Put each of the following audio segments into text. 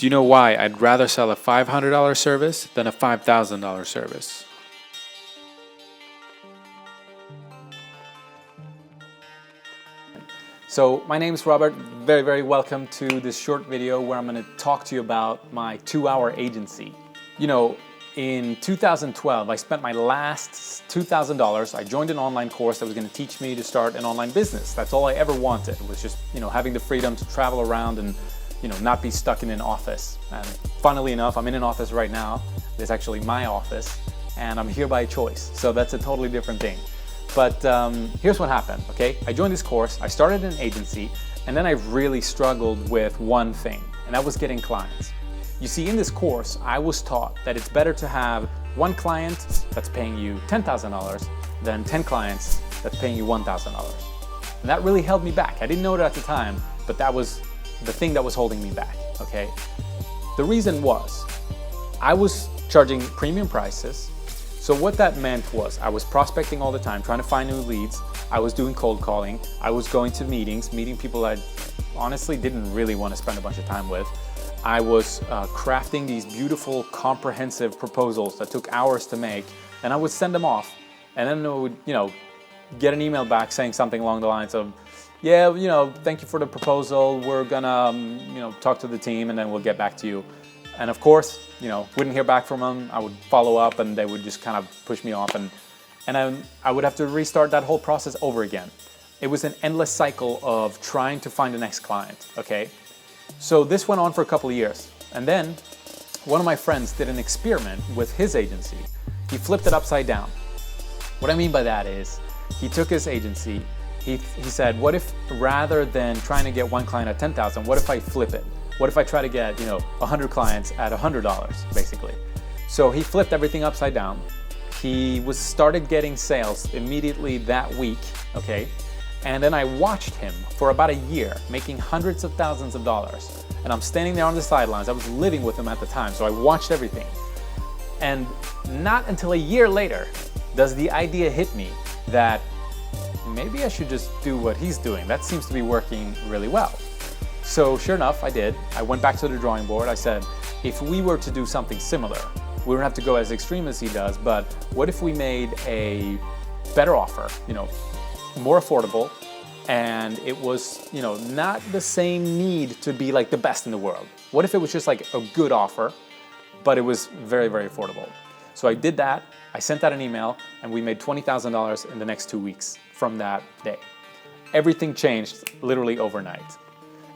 Do you know why I'd rather sell a $500 service than a $5,000 service? So my name is Robert. Very welcome to this short video where I'm going to talk to you about my 2-hour agency. You know, in 2012, I spent my last $2,000. I joined an online course that was going to teach me to start an online business. That's all I ever wanted, was just, having the freedom to travel around and, not be stuck in an office. And funnily enough, I'm in an office right now. It's actually my office, and I'm here by choice. So that's a totally different thing. But here's what happened, okay? I joined this course, I started an agency, and then I really struggled with one thing, and that was getting clients. You see, in this course, I was taught that it's better to have one client that's paying you $10,000 than 10 clients that's paying you $1,000. And that really held me back. I didn't know it at the time, but that was the thing that was holding me back, okay? The reason was, I was charging premium prices. So what that meant was I was prospecting all the time, trying to find new leads. I was doing cold calling. I was going to meetings, meeting people I honestly didn't really want to spend a bunch of time with. I was crafting these beautiful, comprehensive proposals that took hours to make, and I would send them off. And then I would, get an email back saying something along the lines of, yeah, thank you for the proposal. We're gonna, talk to the team and then we'll get back to you. And of course, wouldn't hear back from them. I would follow up and they would just kind of push me off, and I would have to restart that whole process over again. It was an endless cycle of trying to find the next client, okay? So this went on for a couple of years. And then one of my friends did an experiment with his agency. He flipped it upside down. What I mean by that is he took his agency, he said, what if rather than trying to get one client at $10,000, what if I flip it? What if I try to get, 100 clients at $100, basically? So he flipped everything upside down. He started getting sales immediately that week, okay? And then I watched him for about a year, making hundreds of thousands of dollars. And I'm standing there on the sidelines. I was living with him at the time, so I watched everything. And not until a year later does the idea hit me that maybe I should just do what he's doing. That seems to be working really well. So sure enough, I did. I went back to the drawing board. I said, if we were to do something similar, we don't have to go as extreme as he does, but what if we made a better offer, more affordable, and it was, not the same need to be like the best in the world. What if it was just like a good offer, but it was very affordable? So I did that. I sent out an email, and we made $20,000 in the next 2 weeks from that day. Everything changed literally overnight.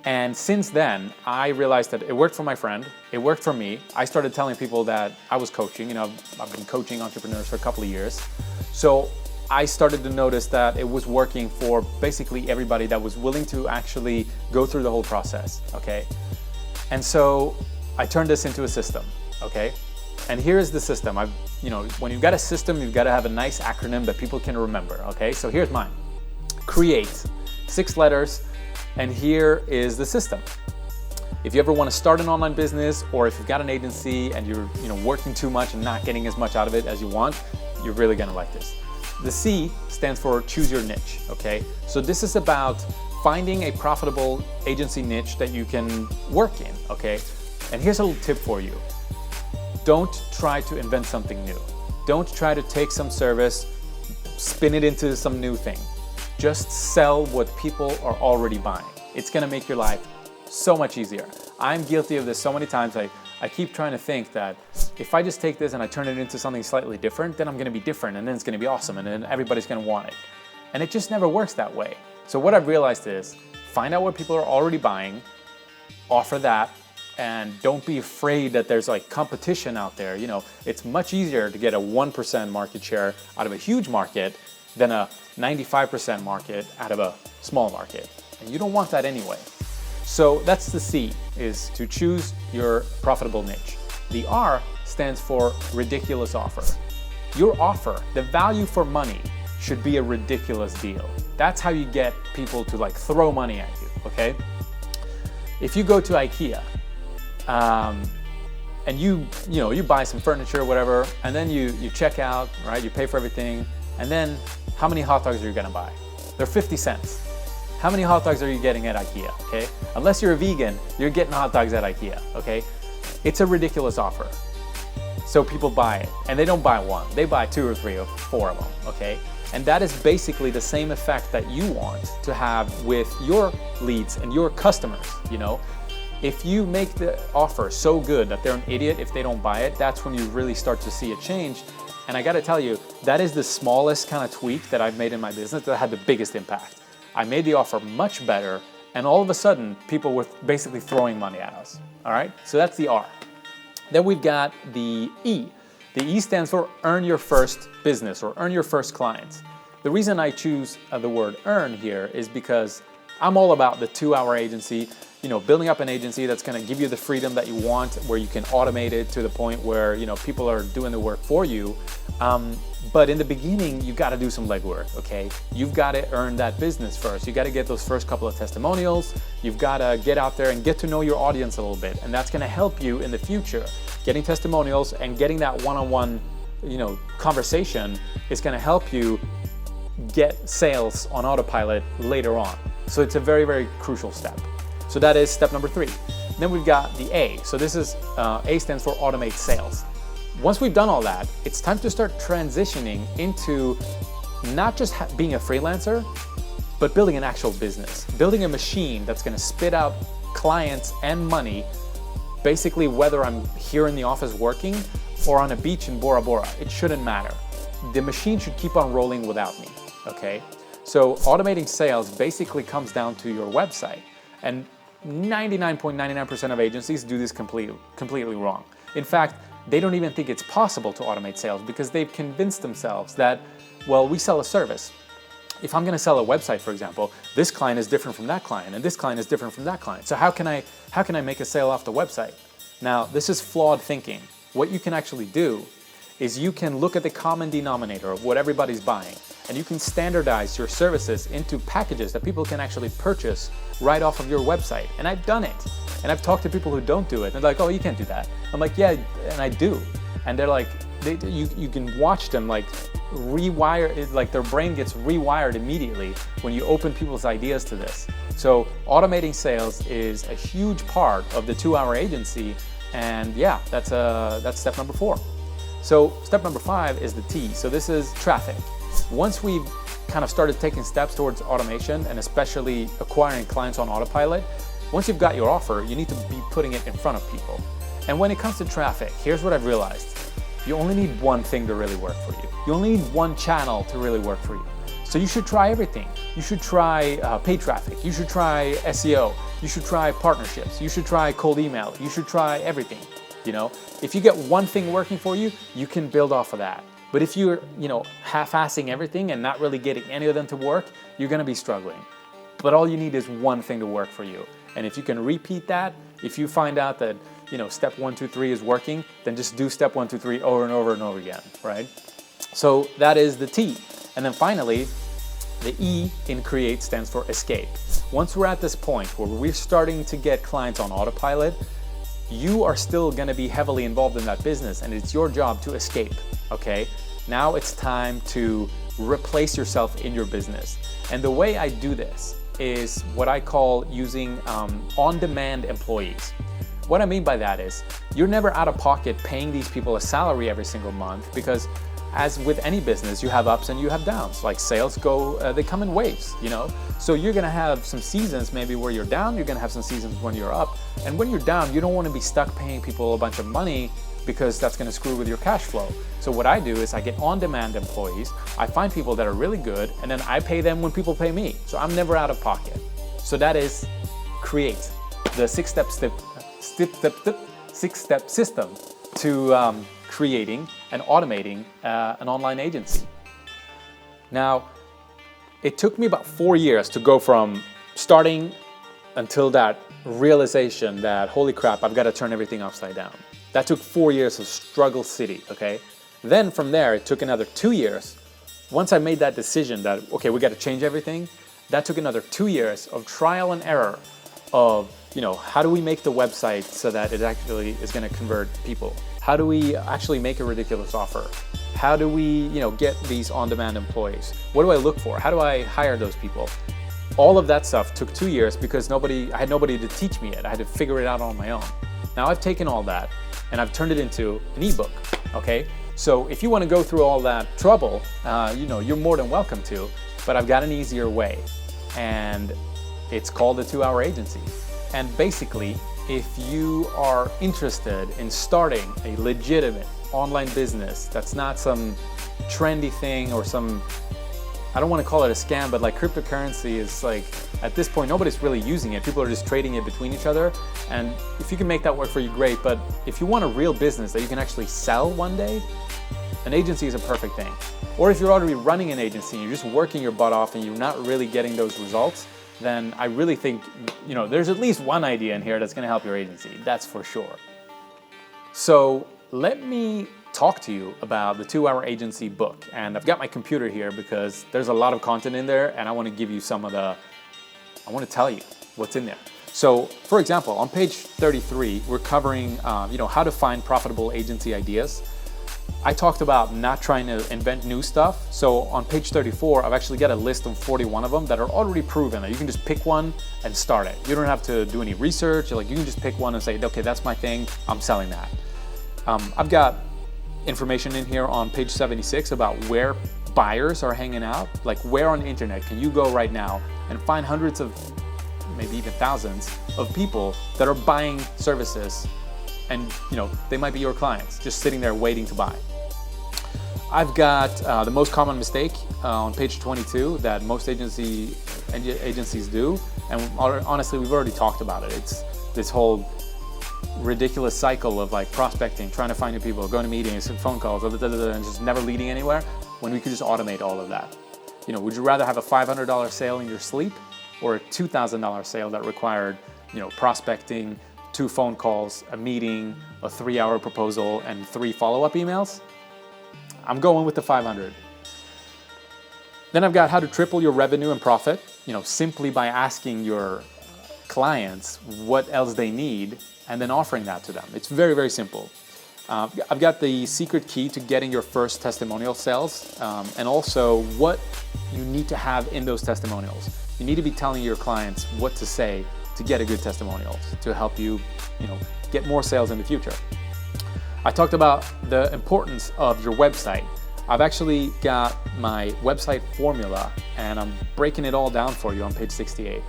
And since then, I realized that it worked for my friend, it worked for me. I started telling people that I was coaching. I've been coaching entrepreneurs for a couple of years. So I started to notice that it was working for basically everybody that was willing to actually go through the whole process, okay? And so I turned this into a system, okay? And here is the system. When you've got a system, you've got to have a nice acronym that people can remember, okay? So here's mine. CREATE, 6 letters, and here is the system. If you ever want to start an online business, or if you've got an agency and you're working too much and not getting as much out of it as you want, you're really gonna like this. The C stands for choose your niche, okay? So this is about finding a profitable agency niche that you can work in, okay? And here's a little tip for you. Don't try to invent something new. Don't try to take some service, spin it into some new thing. Just sell what people are already buying. It's gonna make your life so much easier. I'm guilty of this so many times. I keep trying to think that if I just take this and I turn it into something slightly different, then I'm gonna be different, and then it's gonna be awesome, and then everybody's gonna want it. And it just never works that way. So what I've realized is, find out what people are already buying, offer that, and don't be afraid that there's like competition out there. It's much easier to get a 1% market share out of a huge market than a 95% market out of a small market. And you don't want that anyway. So that's the C, is to choose your profitable niche. The R stands for ridiculous offer. Your offer, the value for money, should be a ridiculous deal. That's how you get people to like throw money at you, okay? If you go to IKEA, and you buy some furniture or whatever, and then you check out, right? You pay for everything, and then how many hot dogs are you gonna buy? They're 50 cents. How many hot dogs are you getting at IKEA, okay? Unless you're a vegan, you're getting hot dogs at IKEA, okay? It's a ridiculous offer. So people buy it, and they don't buy one, they buy 2 or 3 or 4 of them, okay? And that is basically the same effect that you want to have with your leads and your customers, you know? If you make the offer so good that they're an idiot if they don't buy it, that's when you really start to see a change. And I gotta tell you, that is the smallest kind of tweak that I've made in my business that had the biggest impact. I made the offer much better, and all of a sudden, people were basically throwing money at us, all right? So that's the R. Then we've got the E. The E stands for earn your first business or earn your first clients. The reason I choose the word earn here is because I'm all about the 2-hour agency, you know, building up an agency that's gonna give you the freedom that you want, where you can automate it to the point where, you know, people are doing the work for you. But in the beginning, you gotta do some legwork, okay? You've gotta earn that business first. You gotta get those first couple of testimonials. You've gotta get out there and get to know your audience a little bit. And that's gonna help you in the future. Getting testimonials and getting that one-on-one, you know, conversation is gonna help you get sales on autopilot later on. So it's a very, very crucial step. So that is step number 3. Then we've got the A. So this is, A stands for automate sales. Once we've done all that, it's time to start transitioning into not just being a freelancer, but building an actual business, building a machine that's gonna spit out clients and money, basically whether I'm here in the office working or on a beach in Bora Bora, it shouldn't matter. The machine should keep on rolling without me, okay? So automating sales basically comes down to your website. And 99.99% of agencies do this completely wrong. In fact, they don't even think it's possible to automate sales because they've convinced themselves that, well, we sell a service. If I'm gonna sell a website, for example, this client is different from that client and this client is different from that client. So how can I make a sale off the website? Now, this is flawed thinking. What you can actually do is you can look at the common denominator of what everybody's buying, and you can standardize your services into packages that people can actually purchase right off of your website. And I've done it. And I've talked to people who don't do it. And they're like, oh, you can't do that. I'm like, yeah, and I do. And they're like, you can watch them like rewire, like their brain gets rewired immediately when you open people's ideas to this. So automating sales is a huge part of the 2-hour agency. And yeah, that's step number 4. So step number 5 is the T. So this is traffic. Once we've kind of started taking steps towards automation and especially acquiring clients on autopilot, once you've got your offer, you need to be putting it in front of people. And when it comes to traffic, here's what I've realized. You only need one thing to really work for you. You only need one channel to really work for you. So you should try everything. You should try paid traffic. You should try SEO. You should try partnerships. You should try cold email. You should try everything. You know, if you get one thing working for you, you can build off of that. But if you're, you know, half-assing everything and not really getting any of them to work, you're gonna be struggling. But all you need is one thing to work for you. And if you can repeat that, if you find out that, you know, step 1, 2, 3 is working, then just do step 1, 2, 3 over and over and over again, right? So that is the T. And then finally, the E in create stands for escape. Once we're at this point where we're starting to get clients on autopilot, you are still gonna be heavily involved in that business and it's your job to escape, okay? Now it's time to replace yourself in your business. And the way I do this is what I call using on-demand employees. What I mean by that is you're never out of pocket paying these people a salary every single month because as with any business, you have ups and you have downs. Like sales they come in waves, you know? So you're gonna have some seasons maybe where you're down, you're gonna have some seasons when you're up. And when you're down, you don't wanna be stuck paying people a bunch of money because that's gonna screw with your cash flow. So what I do is I get on-demand employees, I find people that are really good, and then I pay them when people pay me. So I'm never out of pocket. So that is create, the six-step system to creating and automating an online agency. Now, it took me about 4 years to go from starting until that realization that, holy crap, I've got to turn everything upside down. That took 4 years of struggle city, okay? Then from there, it took another 2 years. Once I made that decision that, okay, we got to change everything, that took another 2 years of trial and error of, you know, how do we make the website so that it actually is going to convert people? How do we actually make a ridiculous offer? How do we, you know, get these on-demand employees? What do I look for? How do I hire those people? All of that stuff took 2 years because I had nobody to teach me it. I had to figure it out on my own. Now I've taken all that and I've turned it into an ebook, okay? So if you want to go through all that trouble, you're more than welcome to, but I've got an easier way, and it's called the 2-Hour Agency. And basically, if you are interested in starting a legitimate online business that's not some trendy thing or some, I don't want to call it a scam, but like cryptocurrency is like, at this point, nobody's really using it. People are just trading it between each other. And if you can make that work for you, great. But if you want a real business that you can actually sell one day, an agency is a perfect thing. Or if you're already running an agency and you're just working your butt off and you're not really getting those results, then I really think, there's at least one idea in here that's going to help your agency. That's for sure. So let me talk to you about the 2-Hour Agency book. And I've got my computer here because there's a lot of content in there, and I want to give you I want to tell you what's in there. So, for example, on page 33, we're covering, how to find profitable agency ideas. I talked about not trying to invent new stuff. So on page 34, I've actually got a list of 41 of them that are already proven that you can just pick one and start it. You don't have to do any research. You can just pick one and say, okay, that's my thing. I'm selling that. I've got information in here on page 76 about where buyers are hanging out. Like, where on the internet can you go right now and find hundreds of, maybe even thousands of people that are buying services, and they might be your clients just sitting there waiting to buy. I've got the most common mistake on page 22 that most agencies do, and honestly, we've already talked about it. It's this whole ridiculous cycle of like prospecting, trying to find new people, going to meetings and phone calls, and just never leading anywhere, when we could just automate all of that. Would you rather have a $500 sale in your sleep or a $2,000 sale that required, prospecting, 2 phone calls, a meeting, a 3-hour proposal, and 3 follow-up emails? I'm going with the 500. Then I've got how to triple your revenue and profit, simply by asking your clients what else they need and then offering that to them. It's very, very simple. I've got the secret key to getting your first testimonial sales, and also what you need to have in those testimonials. You need to be telling your clients what to say to get a good testimonial to help you, get more sales in the future. I talked about the importance of your website. I've actually got my website formula, and I'm breaking it all down for you on page 68.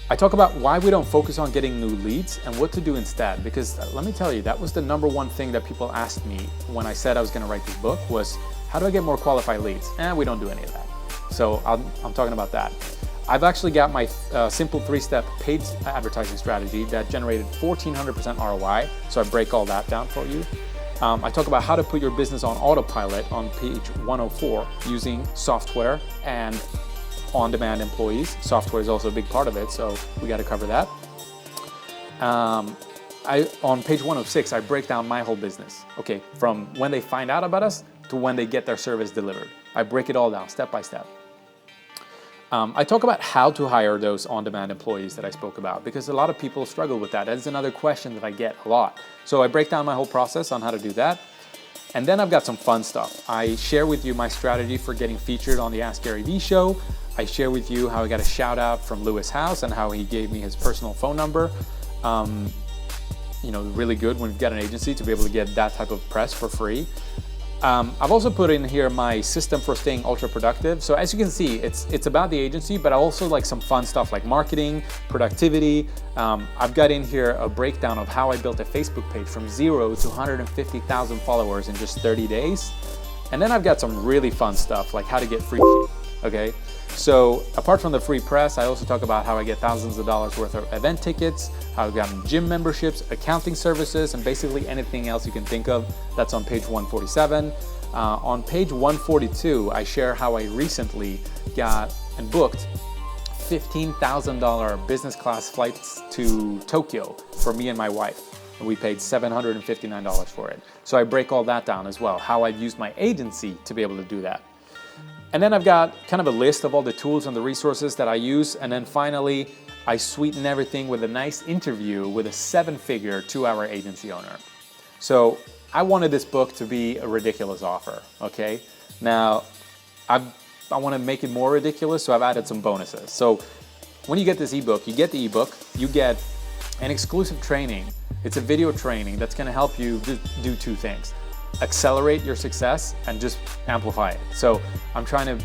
I talk about why we don't focus on getting new leads and what to do instead, because let me tell you, that was the number one thing that people asked me when I said I was going to write this book was, how do I get more qualified leads? We don't do any of that. So I'm talking about that. I've actually got my simple 3-step paid advertising strategy that generated 1,400% ROI. So I break all that down for you. I talk about how to put your business on autopilot on page 104 using software and on-demand employees. Software is also a big part of it, so we got to cover that. On page 106, I break down my whole business. Okay, from when they find out about us to when they get their service delivered. I break it all down step by step. I talk about how to hire those on-demand employees that I spoke about, because a lot of people struggle with that. That's another question that I get a lot. So I break down my whole process on how to do that. And then I've got some fun stuff. I share with you my strategy for getting featured on the Ask Gary Vee show. I share with you how I got a shout out from Lewis House and how he gave me his personal phone number. Really good when you've got an agency to be able to get that type of press for free. I've also put in here my system for staying ultra productive. So as you can see, it's about the agency, but I also like some fun stuff like marketing, productivity. I've got in here a breakdown of how I built a Facebook page from 0 to 150,000 followers in just 30 days. And then I've got some really fun stuff like how to get free shit, okay? So apart from the free press, I also talk about how I get thousands of dollars worth of event tickets, how I've gotten gym memberships, accounting services, and basically anything else you can think of. That's on page 147. On page 142, I share how I recently got and booked $15,000 business class flights to Tokyo for me and my wife. And we paid $759 for it. So I break all that down as well, how I've used my agency to be able to do that. And then I've got kind of a list of all the tools and the resources that I use. And then finally, I sweeten everything with a nice interview with a 7-figure 2-hour agency owner. So I wanted this book to be a ridiculous offer, okay? Now, I've I want to make it more ridiculous, so I've added some bonuses. So when you get this ebook, you get the ebook, you get an exclusive training. It's a video training that's going to help you do two things: accelerate your success and just amplify it. So I'm trying to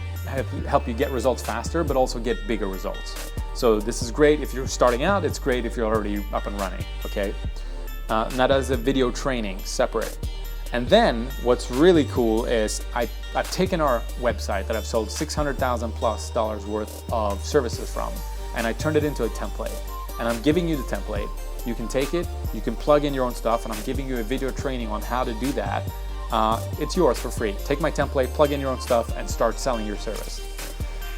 help you get results faster, but also get bigger results. So this is great if you're starting out. It's great if you're already up and running, okay? And that is a video training separate. And then what's really cool is I've taken our website that I've sold $600,000+ worth of services from, and I turned it into a template. And I'm giving you the template. You can take it, you can plug in your own stuff, and I'm giving you a video training on how to do that. It's yours for free. Take my template, plug in your own stuff, and start selling your service.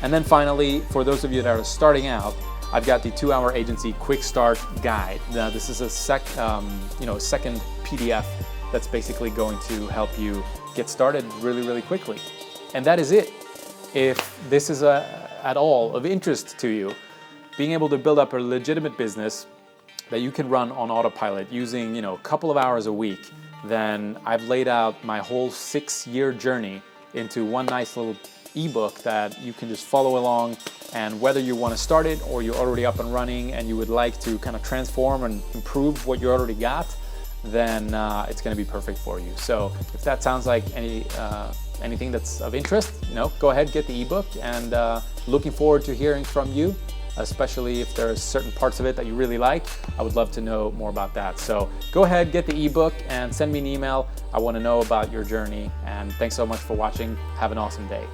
And then finally, for those of you that are starting out, I've got the 2-hour agency Quickstart guide. Now, this is a second PDF that's basically going to help you get started really, really quickly. And that is it. If this is at all of interest to you, being able to build up a legitimate business that you can run on autopilot using, a couple of hours a week, then I've laid out my whole 6-year journey into one nice little ebook that you can just follow along. And whether you want to start it or you're already up and running and you would like to kind of transform and improve what you already got, then it's going to be perfect for you. So if that sounds like anything that's of interest, go ahead, get the ebook, and looking forward to hearing from you, especially if there's certain parts of it that you really like. I would love to know more about that. So go ahead, get the ebook, and send me an email. I want to know about your journey. And thanks so much for watching. Have an awesome day.